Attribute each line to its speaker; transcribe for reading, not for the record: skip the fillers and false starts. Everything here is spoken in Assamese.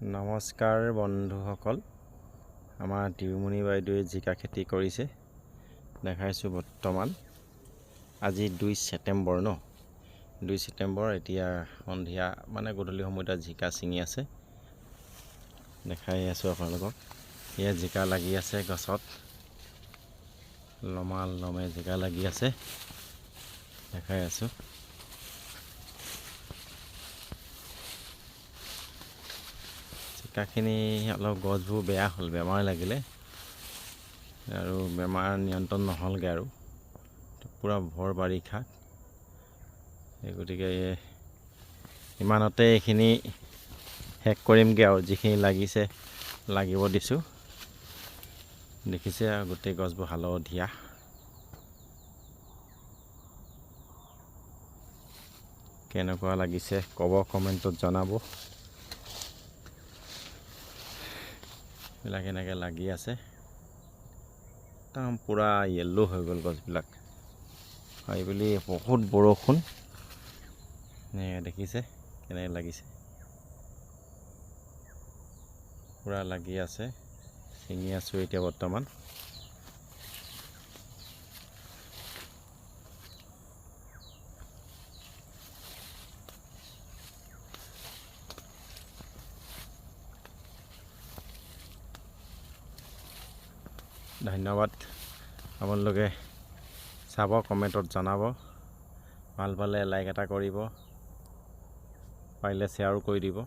Speaker 1: নমস্কাৰ বন্ধুসকল, আমাৰ তিৰুমণি বাইদেৱে জিকা খেতি কৰিছে দেখাইছোঁ। বৰ্তমান আজি 2 ছেপ্টেম্বৰ ন, 2 ছেপ্টেম্বৰ। এতিয়া সন্ধিয়া মানে গধূলি সময়ত জিকা ছিঙি আছে, দেখাই আছোঁ আপোনালোকক। এয়া জিকা লাগি আছে গছত, লমে জিকা লাগি আছে, দেখাই আছোঁ। জিকাখিনি অলপ গছবোৰ বেয়া হ'ল, বেমাৰ লাগিলে আৰু বেমাৰ নিয়ন্ত্ৰণ নহ'লগৈ আৰু পূৰা ভৰ বাৰিষা। গতিকে ইমানতে এইখিনি শেষ কৰিমগৈ আৰু যিখিনি লাগিছে লাগিব দিছোঁ। দেখিছে আৰু গোটেই গছবোৰ হালধীয়া। কেনেকুৱা লাগিছে ক'ব, কমেণ্টত জনাব। বিলাক এনেকৈ লাগি আছে, একদম পূৰা য়েল্লো হৈ গ'ল গছবিলাক। এইবুলি বহুত বৰষুণ, দেখিছে কেনেকৈ লাগিছে, পূৰা লাগি আছে। ছিঙি আছোঁ এতিয়া বৰ্তমান। ধন্যবাদ, আপোনালোকে চাব, কমেণ্টত জনাব। ভাল পালে লাইক এটা কৰিব, পাৰিলে শ্বেয়াৰো কৰি দিব।